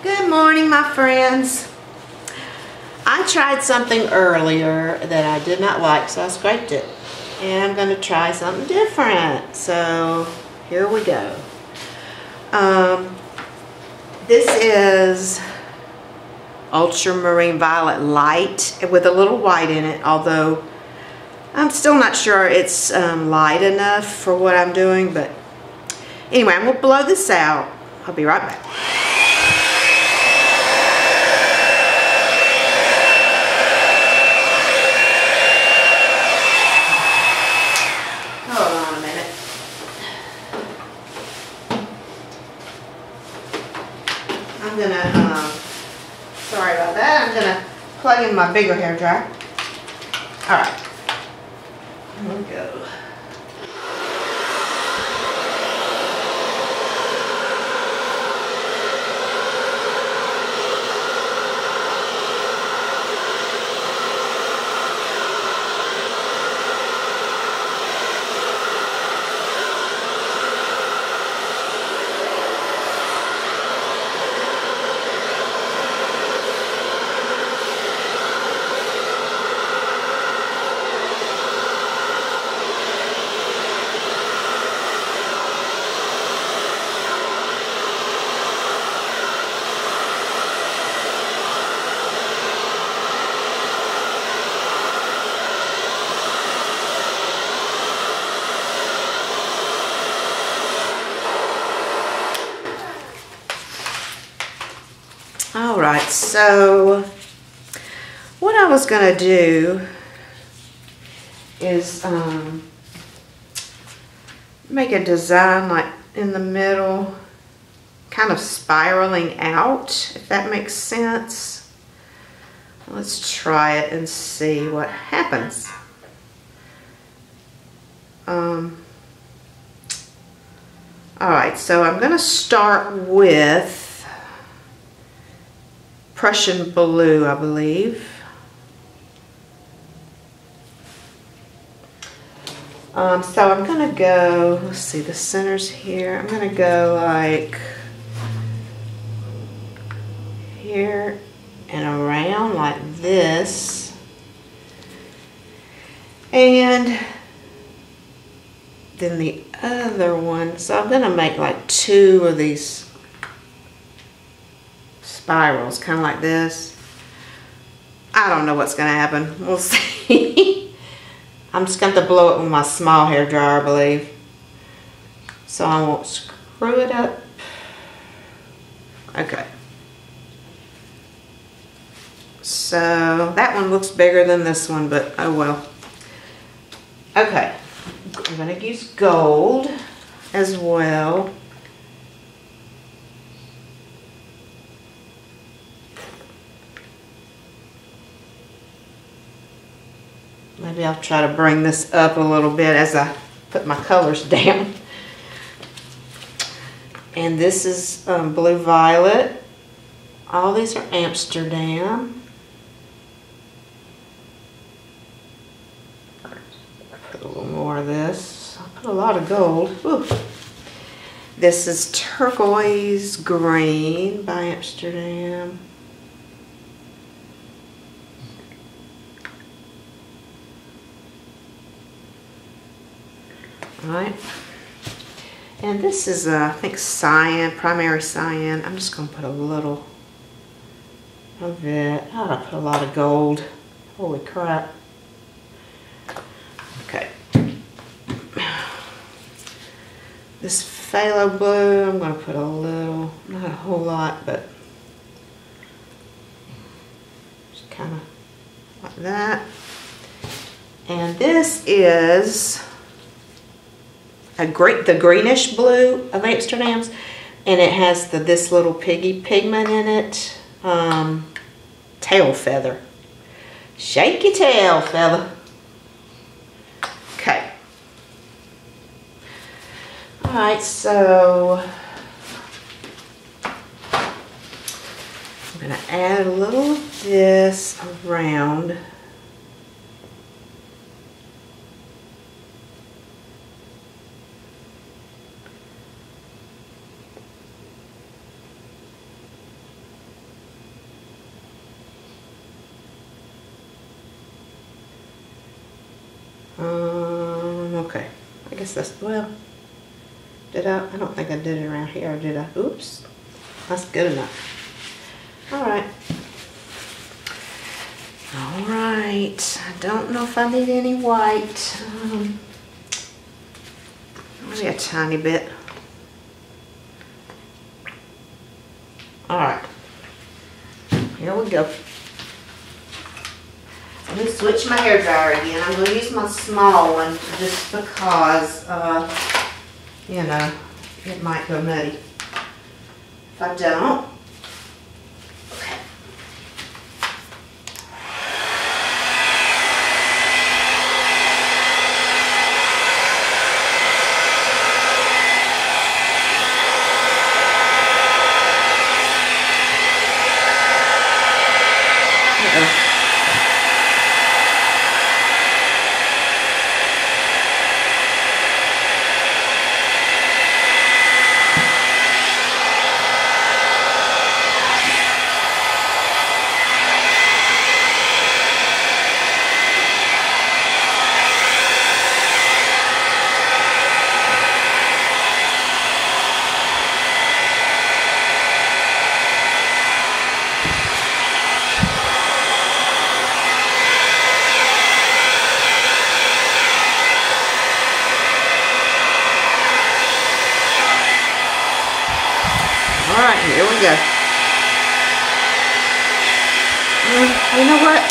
Good morning, my friends. I tried something earlier that I did not like, so I scraped it. And I'm going to try something different. So here we go. This is Ultramarine Violet Light with a little white in it, although I'm still not sure it's light enough for what I'm doing. But anyway, I'm going to blow this out. I'll be right back. I'm gonna, sorry about that, I'm gonna plug in my bigger hair dryer. Alright, here we go. Alright, so what I was going to do is make a design like in the middle, kind of spiraling out, if that makes sense. Let's try it and see what happens. Alright, so I'm going to start with Prussian Blue, I believe. So I'm gonna go, let's see, the center's here. I'm gonna go like here and around like this. And then the other one, so I'm gonna make like two of these spirals, kind of like this. I don't know what's going to happen. We'll see. I'm just going to blow it with my small hair dryer, I believe. So I won't screw it up. Okay. So that one looks bigger than this one, but oh well. Okay. I'm going to use gold as well. Maybe I'll try to bring this up a little bit as I put my colors down. And this is Blue Violet. All these are Amsterdam. Put a little more of this. I'll put a lot of gold. Ooh. This is Turquoise Green by Amsterdam. Right, and this is I think Cyan, primary Cyan. I'm just going to put a little of it. Oh, I put a lot of gold. Holy crap. Okay. This phthalo blue, I'm going to put a little, not a whole lot, but just kind of like that. And this is the Greenish Blue of Amsterdam's, and it has this little piggy pigment in it. Tailfeather. Shake your tail, fella. Okay. Alright, so I'm going to add a little of this around. guess that's, well, did I don't think I did it around here, or did I? Oops. That's good enough. Alright. Alright. I don't know if I need any white. Maybe a tiny bit. Alright. Here we go. Let me switch my hairdryer again. I'm going to use my small one just because, you know, it might go nutty. If I don't, okay. Here we go. You know what?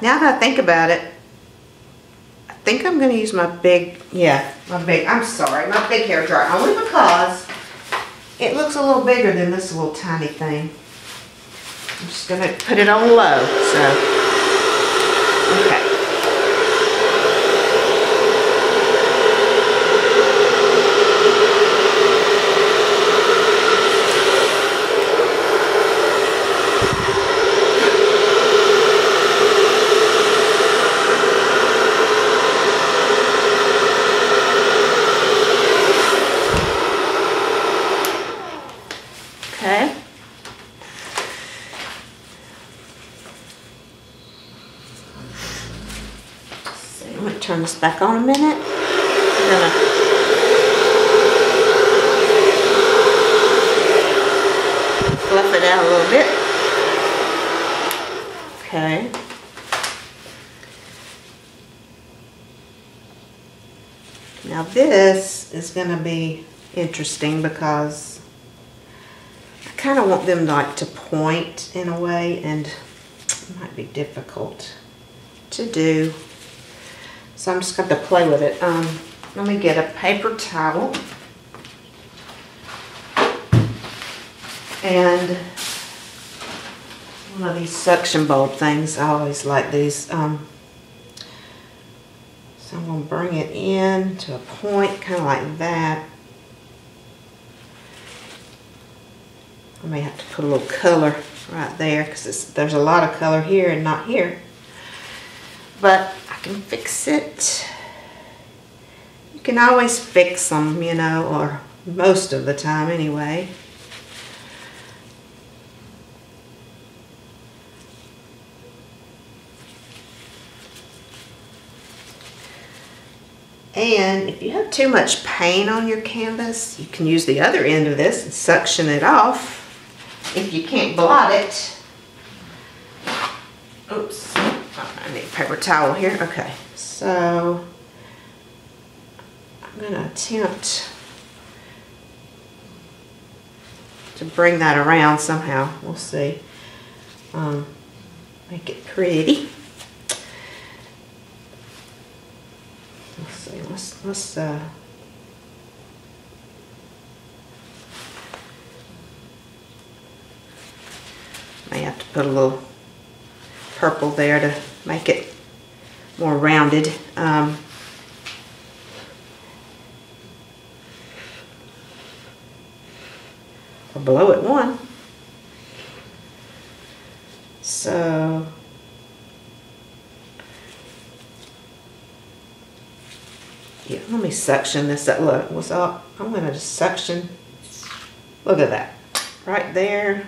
Now that I think about it, I think I'm going to use my big, my big hair dryer. Only because it looks a little bigger than this little tiny thing. I'm just going to put it on low. So, okay. Turn this back on a minute. I'm gonna fluff it out a little bit. Okay. Now this is going to be interesting because I kind of want them like to point in a way, and it might be difficult to do. So I'm just going to play with it. Let me get a paper towel and one of these suction bulb things. I always like these. So I'm going to bring it in to a point, kind of like that. I may have to put a little color right there because there's a lot of color here and not here. But I can fix it. You can always fix them, you know, or most of the time anyway. And if you have too much paint on your canvas, you can use the other end of this and suction it off if you can't blot it. Oops. I need a paper towel here. Okay, so I'm going to attempt to bring that around somehow. We'll see. Make it pretty. Let's see. Let's may have to put a little purple there to make it more rounded. Or below it one. So yeah, let me suction this up. Look, what's up? I'm gonna just suction. Look at that. Right there.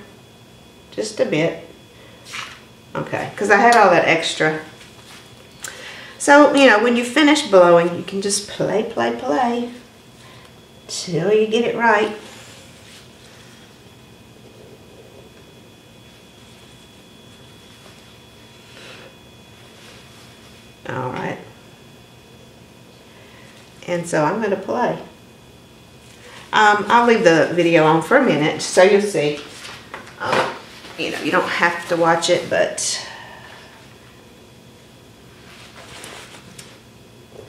Just a bit. Okay, because I had all that extra So, you know, when you finish blowing, you can just play till you get it right. All right. And so I'm going to play. I'll leave the video on for a minute so you'll see. You know, you don't have to watch it, but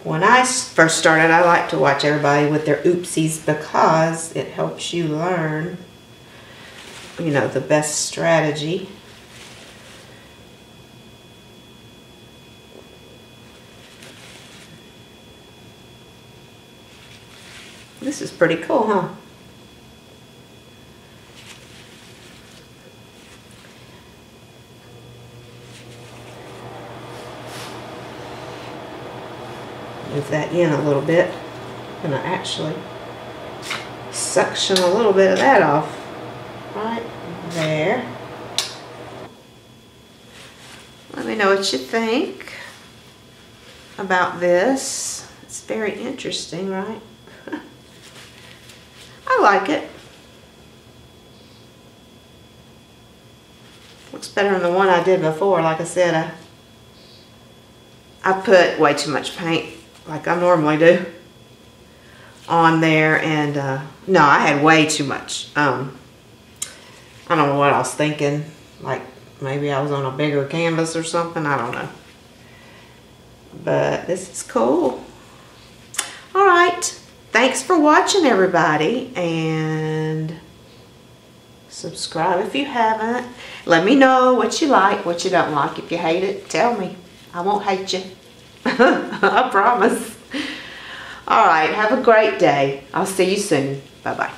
when I first started, I like to watch everybody with their oopsies because it helps you learn, you know, the best strategy. This is pretty cool, huh? Move that in a little bit. I'm gonna actually suction a little bit of that off right there. Let me know what you think about this. It's very interesting, right? I like it. Looks better than the one I did before. Like I said, I put way too much paint, like I normally do, on there, and no, I had way too much. I don't know what I was thinking, like maybe I was on a bigger canvas or something, I don't know. But this is cool. All right, thanks for watching, everybody, and subscribe if you haven't. Let me know what you like, what you don't like. If you hate it, tell me. I won't hate you. I promise. All right, have a great day. I'll see you soon. Bye-bye.